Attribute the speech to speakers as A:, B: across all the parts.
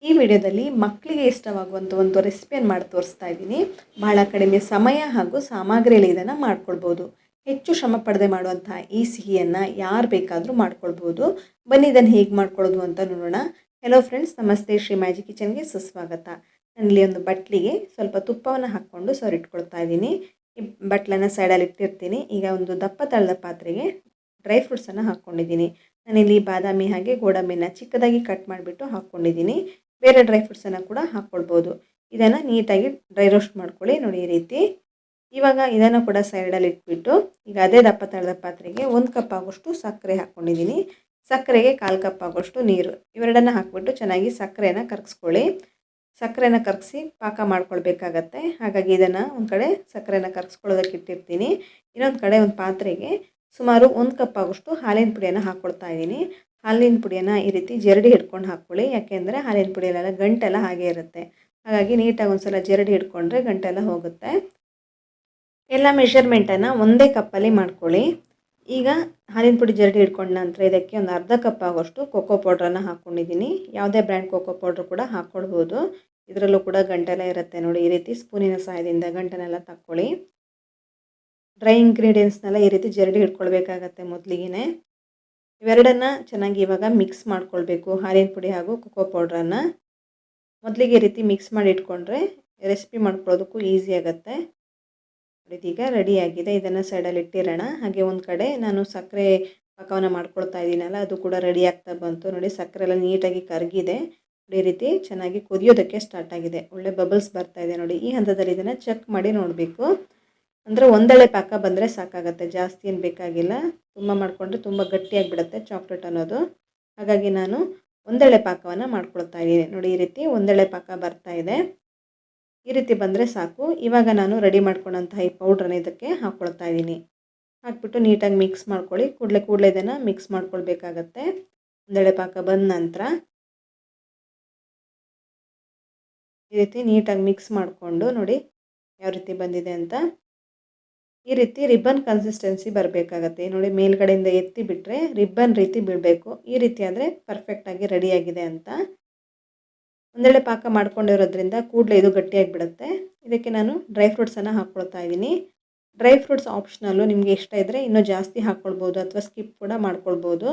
A: ಈ ವಿಡಿಯೋದಲ್ಲಿ ಮಕ್ಕಳಿಗೆ ಇಷ್ಟವಾಗುವಂಥ ಒಂದು ರೆಸಿಪಿಯನ್ನು ಮಾಡಿ ತೋರಿಸ್ತಾ ಇದ್ದೀನಿ. ಬಹಳ ಕಡಿಮೆ ಸಮಯ ಹಾಗೂ ಸಾಮಗ್ರಿಯಲ್ಲಿ ಇದನ್ನು ಮಾಡ್ಕೊಳ್ಬೋದು. ಹೆಚ್ಚು ಶ್ರಮ ಪಡದೆ ಮಾಡುವಂಥ ಈ ಸಿಹಿಯನ್ನು ಯಾರು ಬೇಕಾದರೂ ಮಾಡ್ಕೊಳ್ಬೋದು. ಬನ್ನಿ ಇದನ್ನು ಹೇಗೆ ಮಾಡ್ಕೊಳ್ಳೋದು ಅಂತ ನೋಡೋಣ. ಹೆಲೋ ಫ್ರೆಂಡ್ಸ್, ನಮಸ್ತೆ. ಶ್ರೀ ಮ್ಯಾಜಿಕ್ ಕಿಚನ್ಗೆ ಸುಸ್ವಾಗತ. ನಾನಿಲ್ಲಿ ಒಂದು ಬಟ್ಲಿಗೆ ಸ್ವಲ್ಪ ತುಪ್ಪವನ್ನು ಹಾಕ್ಕೊಂಡು ಸವರಿಟ್ಕೊಳ್ತಾ ಇದ್ದೀನಿ. ಈ ಬಟ್ಲನ್ನು ಸೈಡಲ್ಲಿ ಇಟ್ಟಿರ್ತೀನಿ. ಈಗ ಒಂದು ದಪ್ಪ ತಳದ ಪಾತ್ರೆಗೆ ಡ್ರೈ ಫ್ರೂಟ್ಸನ್ನು ಹಾಕ್ಕೊಂಡಿದ್ದೀನಿ. ನಾನಿಲ್ಲಿ ಬಾದಾಮಿ ಹಾಗೆ ಗೋಡಂಬಿನ ಚಿಕ್ಕದಾಗಿ ಕಟ್ ಮಾಡಿಬಿಟ್ಟು ಹಾಕ್ಕೊಂಡಿದ್ದೀನಿ. ಬೇರೆ ಡ್ರೈ ಫ್ರೂಟ್ಸನ್ನು ಕೂಡ ಹಾಕ್ಕೊಳ್ಬೋದು. ಇದನ್ನು ನೀಟಾಗಿ ಡ್ರೈ ರೋಸ್ಟ್ ಮಾಡ್ಕೊಳ್ಳಿ. ನೋಡಿ ಈ ರೀತಿ. ಇವಾಗ ಇದನ್ನು ಕೂಡ ಸೈಡಲ್ಲಿ ಇಟ್ಬಿಟ್ಟು ಈಗ ಅದೇ ದಪ್ಪ ತಳದ ಪಾತ್ರೆಗೆ 1 ಕಪ್ ಆಗೋಷ್ಟು ಸಕ್ಕರೆ ಹಾಕ್ಕೊಂಡಿದ್ದೀನಿ. ಸಕ್ಕರೆಗೆ 1/4 ಕಪ್ ಆಗೋಷ್ಟು ನೀರು, ಇವೆರಡನ್ನು ಹಾಕ್ಬಿಟ್ಟು ಚೆನ್ನಾಗಿ ಸಕ್ಕರೆಯನ್ನು ಕರಗಿಸ್ಕೊಳ್ಳಿ. ಸಕ್ಕರೆನ ಕರಗಿಸಿ ಪಾಕ ಮಾಡ್ಕೊಳ್ಬೇಕಾಗತ್ತೆ. ಹಾಗಾಗಿ ಇದನ್ನು ಒಂದು ಕಡೆ ಸಕ್ಕರೆನ ಕರಗಿಸ್ಕೊಳ್ಳೋದಕ್ಕೆ ಇಟ್ಟಿರ್ತೀನಿ. ಇನ್ನೊಂದು ಕಡೆ ಒಂದು ಪಾತ್ರೆಗೆ ಸುಮಾರು 1 ಕಪ್ ಆಗೋಷ್ಟು ಹಾಲಿನ ಪುಡಿಯನ್ನು ಹಾಕ್ಕೊಳ್ತಾ ಇದ್ದೀನಿ. ಹಾಲಿನ ಪುಡಿಯನ್ನು ಈ ರೀತಿ ಜರಡಿ ಹಿಡ್ಕೊಂಡು ಹಾಕ್ಕೊಳ್ಳಿ. ಯಾಕೆಂದರೆ ಹಾಲಿನ ಪುಡಿಯಲ್ಲೆಲ್ಲ ಗಂಟೆಲ್ಲ ಹಾಗೆ ಇರುತ್ತೆ. ಹಾಗಾಗಿ ನೀಟಾಗಿ ಒಂದು ಸಲ ಜರಡಿ ಹಿಡ್ಕೊಂಡ್ರೆ ಗಂಟೆಲ್ಲ ಹೋಗುತ್ತೆ. ಎಲ್ಲ ಮೆಷರ್ಮೆಂಟನ್ನು ಒಂದೇ ಕಪ್ಪಲ್ಲಿ ಮಾಡ್ಕೊಳ್ಳಿ. ಈಗ ಹಾಲಿನ ಪುಡಿ ಜರಡಿ ಹಿಡ್ಕೊಂಡ ನಂತರ ಇದಕ್ಕೆ ಒಂದು ಅರ್ಧ ಕಪ್ ಆಗೋಷ್ಟು ಕೊಕೋ ಪೌಡ್ರನ್ನು ಹಾಕ್ಕೊಂಡಿದ್ದೀನಿ. ಯಾವುದೇ ಬ್ರ್ಯಾಂಡ್ ಕೊಕೋ ಪೌಡ್ರ್ ಕೂಡ ಹಾಕ್ಕೊಳ್ಬೋದು. ಇದರಲ್ಲೂ ಕೂಡ ಗಂಟೆಲ್ಲ ಇರುತ್ತೆ. ನೋಡಿ ಈ ರೀತಿ ಸ್ಪೂನಿನ ಸಹಾಯದಿಂದ ಗಂಟೆನೆಲ್ಲ ತಕ್ಕೊಳ್ಳಿ. ಡ್ರೈ ಇಂಗ್ರೀಡಿಯೆಂಟ್ಸ್ನೆಲ್ಲ ಈ ರೀತಿ ಜರಡಿ ಹಿಡ್ಕೊಳ್ಬೇಕಾಗತ್ತೆ ಮೊದಲಿಗೆ. ಇವೆರಡನ್ನು ಚೆನ್ನಾಗಿ ಇವಾಗ ಮಿಕ್ಸ್ ಮಾಡ್ಕೊಳ್ಬೇಕು. ಹಾಲಿನ ಪುಡಿ ಹಾಗೂ ಕೊಕೋ ಪೌಡ್ರನ್ನು ಮೊದಲಿಗೆ ಈ ರೀತಿ ಮಿಕ್ಸ್ ಮಾಡಿ ಇಟ್ಕೊಂಡ್ರೆ ರೆಸಿಪಿ ಮಾಡ್ಕೊಳ್ಳೋದಕ್ಕೂ ಈಸಿ ಆಗುತ್ತೆ. ಇದೀಗ ರೆಡಿಯಾಗಿದೆ. ಇದನ್ನು ಸೈಡಲ್ಲಿ ಇಟ್ಟಿರೋಣ. ಹಾಗೆ ಒಂದು ಕಡೆ ನಾನು ಸಕ್ಕರೆ ಪಾಕವನ್ನು ಮಾಡ್ಕೊಳ್ತಾ ಇದ್ದೀನಲ್ಲ, ಅದು ಕೂಡ ರೆಡಿ ಆಗ್ತಾ ಬಂತು. ನೋಡಿ ಸಕ್ಕರೆ ಎಲ್ಲ ನೀಟಾಗಿ ಕರಗಿದೆ. ಈ ರೀತಿ ಚೆನ್ನಾಗಿ ಕುದಿಯೋದಕ್ಕೆ ಸ್ಟಾರ್ಟ್ ಆಗಿದೆ. ಒಳ್ಳೆ ಬಬಲ್ಸ್ ಬರ್ತಾ ಇದೆ. ನೋಡಿ ಈ ಹಂತದಲ್ಲಿ ಇದನ್ನು ಚೆಕ್ ಮಾಡಿ ನೋಡಬೇಕು. ಅಂದರೆ ಒಂದೆಳೆ ಪಾಕ ಬಂದರೆ ಸಾಕಾಗುತ್ತೆ, ಜಾಸ್ತಿ ಏನು ಬೇಕಾಗಿಲ್ಲ. ತುಂಬ ಮಾಡಿಕೊಂಡ್ರೆ ತುಂಬ ಗಟ್ಟಿಯಾಗಿಬಿಡುತ್ತೆ ಚಾಕ್ಲೇಟ್ ಅನ್ನೋದು. ಹಾಗಾಗಿ ನಾನು ಒಂದೆಳೆ ಪಾಕವನ್ನು ಮಾಡ್ಕೊಳ್ತಾ ಇದ್ದೀನಿ. ನೋಡಿ ಈ ರೀತಿ ಒಂದೆಳೆ ಪಾಕ ಬರ್ತಾ ಇದೆ. ಈ ರೀತಿ ಬಂದರೆ ಸಾಕು. ಇವಾಗ ನಾನು ರೆಡಿ ಮಾಡ್ಕೊಂಡಂತಹ ಈ ಪೌಡ್ರನ್ನ ಇದಕ್ಕೆ ಹಾಕ್ಕೊಳ್ತಾ ಇದ್ದೀನಿ. ಹಾಕ್ಬಿಟ್ಟು ನೀಟಾಗಿ ಮಿಕ್ಸ್ ಮಾಡ್ಕೊಳ್ಳಿ. ಕೂಡಲೇ ಇದನ್ನು ಮಿಕ್ಸ್ ಮಾಡ್ಕೊಳ್ಬೇಕಾಗತ್ತೆ. ಒಂದೆಳೆ ಪಾಕ ಬಂದ ನಂತರ ಈ ರೀತಿ ನೀಟಾಗಿ ಮಿಕ್ಸ್ ಮಾಡಿಕೊಂಡು ನೋಡಿ ಯಾವ ರೀತಿ ಬಂದಿದೆ ಅಂತ. ಈ ರೀತಿ ರಿಬ್ಬನ್ ಕನ್ಸಿಸ್ಟೆನ್ಸಿ ಬರಬೇಕಾಗತ್ತೆ. ನೋಡಿ ಮೇಲ್ಗಡೆಯಿಂದ ಎತ್ತಿ ಬಿಟ್ಟರೆ ರಿಬ್ಬನ್ ರೀತಿ ಬೀಳಬೇಕು. ಈ ರೀತಿ ಆದರೆ ಪರ್ಫೆಕ್ಟಾಗಿ ರೆಡಿಯಾಗಿದೆ ಅಂತ. ಒಂದೆಳೆ ಪಾಕ ಮಾಡ್ಕೊಂಡಿರೋದ್ರಿಂದ ಕೂಡಲೇ ಇದು ಗಟ್ಟಿಯಾಗಿಬಿಡುತ್ತೆ. ಇದಕ್ಕೆ ನಾನು ಡ್ರೈ ಫ್ರೂಟ್ಸನ್ನು ಹಾಕ್ಕೊಳ್ತಾ ಇದ್ದೀನಿ. ಡ್ರೈ ಫ್ರೂಟ್ಸ್ ಆಪ್ಷನಲ್ಲು, ನಿಮಗೆ ಇಷ್ಟ ಇದ್ದರೆ ಇನ್ನೂ ಜಾಸ್ತಿ ಹಾಕ್ಕೊಳ್ಬೋದು ಅಥವಾ ಸ್ಕಿಪ್ ಕೂಡ ಮಾಡ್ಕೊಳ್ಬೋದು.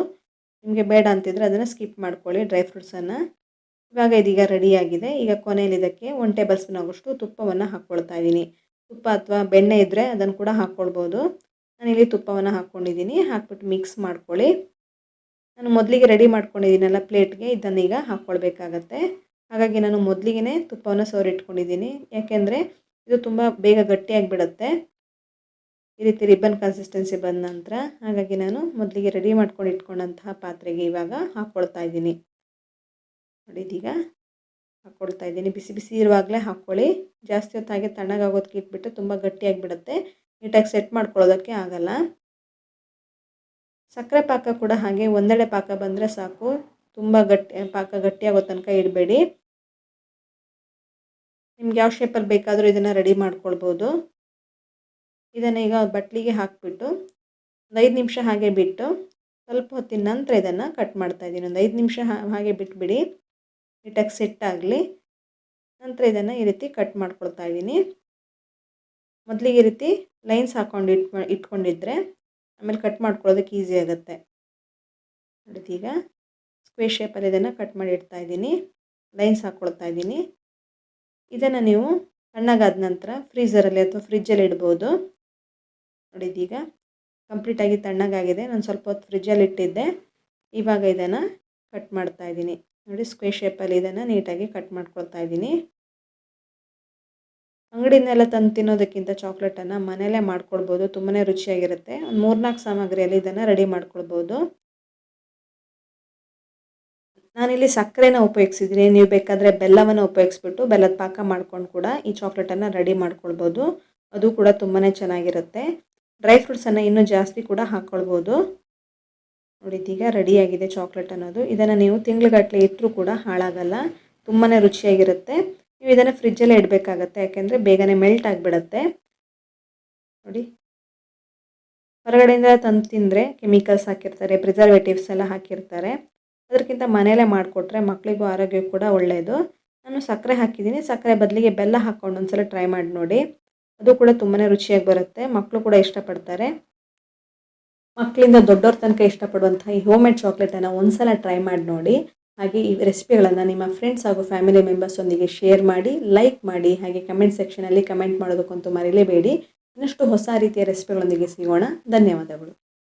A: ನಿಮಗೆ ಬೇಡ ಅಂತಿದ್ರೆ ಅದನ್ನು ಸ್ಕಿಪ್ ಮಾಡ್ಕೊಳ್ಳಿ ಡ್ರೈ ಫ್ರೂಟ್ಸನ್ನು. ಇವಾಗ ಇದೀಗ ರೆಡಿಯಾಗಿದೆ. ಈಗ ಕೊನೆಯಲ್ಲಿ ಇದಕ್ಕೆ 1 ಟೇಬಲ್ ಸ್ಪೂನ್ ಆಗೋಷ್ಟು ತುಪ್ಪವನ್ನು ಹಾಕ್ಕೊಳ್ತಾ ಇದ್ದೀನಿ. ತುಪ್ಪ ಅಥವಾ ಬೆಣ್ಣೆ ಇದ್ದರೆ ಅದನ್ನು ಕೂಡ ಹಾಕ್ಕೊಳ್ಬೋದು. ನಾನಿಲ್ಲಿ ತುಪ್ಪವನ್ನು ಹಾಕ್ಕೊಂಡಿದ್ದೀನಿ. ಹಾಕ್ಬಿಟ್ಟು ಮಿಕ್ಸ್ ಮಾಡ್ಕೊಳ್ಳಿ. ನಾನು ಮೊದಲಿಗೆ ರೆಡಿ ಮಾಡ್ಕೊಂಡಿದ್ದೀನಲ್ಲ ಪ್ಲೇಟ್ಗೆ, ಇದನ್ನೀಗ ಹಾಕ್ಕೊಳ್ಬೇಕಾಗತ್ತೆ. ಹಾಗಾಗಿ ನಾನು ಮೊದಲಿಗೆ ತುಪ್ಪವನ್ನು ಸವರಿಟ್ಕೊಂಡಿದ್ದೀನಿ. ಯಾಕೆಂದರೆ ಇದು ತುಂಬ ಬೇಗ ಗಟ್ಟಿಯಾಗಿಬಿಡುತ್ತೆ ಈ ರೀತಿ ರಿಬ್ಬನ್ ಕನ್ಸಿಸ್ಟೆನ್ಸಿ ಬಂದ ನಂತರ. ಹಾಗಾಗಿ ನಾನು ಮೊದಲಿಗೆ ರೆಡಿ ಮಾಡ್ಕೊಂಡು ಇಟ್ಕೊಂಡಂತಹ ಪಾತ್ರೆಗೆ ಇವಾಗ ಹಾಕ್ಕೊಳ್ತಾ ಇದ್ದೀನಿ. ನೋಡಿ ಇದೀಗ ಹಾಕ್ಕೊಳ್ತಾ ಇದ್ದೀನಿ. ಬಿಸಿ ಬಿಸಿ ಇರುವಾಗಲೇ ಹಾಕ್ಕೊಳ್ಳಿ. ಜಾಸ್ತಿ ಹೊತ್ತು ಹಾಗೆ ತಣ್ಣಗಾಗೋದಕ್ಕೆ ಇಟ್ಬಿಟ್ಟು ತುಂಬ ಗಟ್ಟಿಯಾಗಿಬಿಡುತ್ತೆ. ನೀಟಾಗಿ ಸೆಟ್ ಮಾಡ್ಕೊಳ್ಳೋದಕ್ಕೆ ಆಗಲ್ಲ. ಸಕ್ಕರೆ ಪಾಕ ಕೂಡ ಹಾಗೆ ಒಂದೆಳೆ ಪಾಕ ಬಂದರೆ ಸಾಕು. ತುಂಬ ಪಾಕ ಗಟ್ಟಿಯಾಗೋ ತನಕ ಇಡಬೇಡಿ. ನಿಮ್ಗೆ ಯಾವ ಶೇಪಲ್ಲಿ ಬೇಕಾದರೂ ಇದನ್ನು ರೆಡಿ ಮಾಡ್ಕೊಳ್ಬೋದು. ಇದನ್ನು ಈಗ ಬಟ್ಲಿಗೆ ಹಾಕಿಬಿಟ್ಟು ಒಂದು 5 ನಿಮಿಷ ಹಾಗೆ ಬಿಟ್ಟು ಸ್ವಲ್ಪ ಹೊತ್ತಿನ ನಂತರ ಇದನ್ನು ಕಟ್ ಮಾಡ್ತಾಯಿದ್ದೀನಿ. ಒಂದು 5 ನಿಮಿಷ ಹಾಗೆ ಬಿಟ್ಬಿಡಿ, ನೀಟಾಗಿ ಸೆಟ್ ಆಗಲಿ. ನಂತರ ಇದನ್ನು ಈ ರೀತಿ ಕಟ್ ಮಾಡ್ಕೊಳ್ತಾ ಇದ್ದೀನಿ. ಮೊದಲಿಗೆ ಈ ರೀತಿ ಲೈನ್ಸ್ ಹಾಕ್ಕೊಂಡು ಇಟ್ಕೊಂಡಿದ್ರೆ ಆಮೇಲೆ ಕಟ್ ಮಾಡ್ಕೊಳ್ಳೋದಕ್ಕೆ ಈಸಿ ಆಗುತ್ತೆ. ನೋಡಿ ಈಗ ಸ್ಕ್ವೇರ್ ಶೇಪಲ್ಲಿ ಇದನ್ನು ಕಟ್ ಮಾಡಿ ಇಡ್ತಾ ಇದ್ದೀನಿ. ಲೈನ್ಸ್ ಹಾಕ್ಕೊಳ್ತಾ ಇದ್ದೀನಿ. ಇದನ್ನು ನೀವು ತಣ್ಣಗಾದ ನಂತರ ಫ್ರೀಝರಲ್ಲಿ ಅಥವಾ ಫ್ರಿಜ್ಜಲ್ಲಿ ಇಡ್ಬೋದು. ನೋಡಿ ಇದೀಗ ಕಂಪ್ಲೀಟಾಗಿ ತಣ್ಣಗಾಗಿದೆ. ನಾನು ಸ್ವಲ್ಪ ಹೊತ್ತು ಫ್ರಿಜ್ಜಲ್ಲಿ ಇಟ್ಟಿದ್ದೆ. ಇವಾಗ ಇದನ್ನು ಕಟ್ ಮಾಡ್ತಾ ಇದ್ದೀನಿ. ನೋಡಿ ಸ್ಕ್ವೇರ್ ಶೇಪಲ್ಲಿ ಇದನ್ನು ನೀಟಾಗಿ ಕಟ್ ಮಾಡ್ಕೊಳ್ತಾ ಇದ್ದೀನಿ. ಅಂಗಡಿಯಿಂದೆಲ್ಲ ತಂದು ತಿನ್ನೋದಕ್ಕಿಂತ ಚಾಕ್ಲೇಟನ್ನು ಮನೆಯಲ್ಲೇ ಮಾಡ್ಕೊಳ್ಬೋದು. ತುಂಬಾ ರುಚಿಯಾಗಿರುತ್ತೆ. ಒಂದು 3-4 ಸಾಮಗ್ರಿಯಲ್ಲಿ ಇದನ್ನು ರೆಡಿ ಮಾಡ್ಕೊಳ್ಬೋದು. ನಾನಿಲ್ಲಿ ಸಕ್ಕರೆನ ಉಪಯೋಗಿಸಿದ್ದೀನಿ. ನೀವು ಬೇಕಾದರೆ ಬೆಲ್ಲವನ್ನು ಉಪಯೋಗಿಸ್ಬಿಟ್ಟು ಬೆಲ್ಲದ ಪಾಕ ಮಾಡ್ಕೊಂಡು ಕೂಡ ಈ ಚಾಕ್ಲೇಟನ್ನು ರೆಡಿ ಮಾಡ್ಕೊಳ್ಬೋದು. ಅದು ಕೂಡ ತುಂಬಾ ಚೆನ್ನಾಗಿರುತ್ತೆ. ಡ್ರೈ ಫ್ರೂಟ್ಸನ್ನು ಇನ್ನೂ ಜಾಸ್ತಿ ಕೂಡ ಹಾಕ್ಕೊಳ್ಬೋದು. ನೋಡಿ ಇದೀಗ ರೆಡಿಯಾಗಿದೆ ಚಾಕ್ಲೇಟ್ ಅನ್ನೋದು. ಇದನ್ನು ನೀವು ತಿಂಗ್ಳುಗಟ್ಟಲೆ ಇಟ್ಟರೂ ಕೂಡ ಹಾಳಾಗಲ್ಲ. ತುಂಬಾ ರುಚಿಯಾಗಿರುತ್ತೆ. ನೀವು ಇದನ್ನು ಫ್ರಿಜ್ಜಲ್ಲೇ ಇಡಬೇಕಾಗತ್ತೆ. ಯಾಕೆಂದರೆ ಬೇಗನೆ ಮೆಲ್ಟ್ ಆಗಿಬಿಡುತ್ತೆ. ನೋಡಿ ಹೊರಗಡೆಯಿಂದ ತಂದು ತಿಂದರೆ ಕೆಮಿಕಲ್ಸ್ ಹಾಕಿರ್ತಾರೆ, ಪ್ರಿಸರ್ವೇಟಿವ್ಸ್ ಎಲ್ಲ ಹಾಕಿರ್ತಾರೆ. ಅದಕ್ಕಿಂತ ಮನೆಯಲ್ಲೇ ಮಾಡಿಕೊಟ್ರೆ ಮಕ್ಕಳಿಗೂ ಆರೋಗ್ಯ ಕೂಡ ಒಳ್ಳೆಯದು. ನಾನು ಸಕ್ಕರೆ ಹಾಕಿದ್ದೀನಿ, ಸಕ್ಕರೆ ಬದಲಿಗೆ ಬೆಲ್ಲ ಹಾಕ್ಕೊಂಡು ಒಂದ್ಸಲ ಟ್ರೈ ಮಾಡಿ ನೋಡಿ. ಅದು ಕೂಡ ತುಂಬಾ ರುಚಿಯಾಗಿ ಬರುತ್ತೆ, ಮಕ್ಕಳು ಕೂಡ ಇಷ್ಟಪಡ್ತಾರೆ. ಮಕ್ಕಳಿಂದ ದೊಡ್ಡವ್ರ ತನಕ ಇಷ್ಟಪಡುವಂಥ ಈ ಹೋಮ್ ಮೇಡ್ ಚಾಕ್ಲೇಟನ್ನು ಒಂದ್ಸಲ ಟ್ರೈ ಮಾಡಿ ನೋಡಿ. ಹಾಗೆ ಈ ರೆಸಿಪಿಗಳನ್ನು ನಿಮ್ಮ ಫ್ರೆಂಡ್ಸ್ ಹಾಗೂ ಫ್ಯಾಮಿಲಿ ಮೆಂಬರ್ಸೊಂದಿಗೆ ಶೇರ್ ಮಾಡಿ, ಲೈಕ್ ಮಾಡಿ, ಹಾಗೆ ಕಮೆಂಟ್ ಸೆಕ್ಷನಲ್ಲಿ ಕಮೆಂಟ್ ಮಾಡೋದಕ್ಕಂತೂ ಮರಿಲೇಬೇಡಿ. ಇನ್ನಷ್ಟು ಹೊಸ ರೀತಿಯ ರೆಸಿಪಿಗಳೊಂದಿಗೆ ಸಿಗೋಣ. ಧನ್ಯವಾದಗಳು.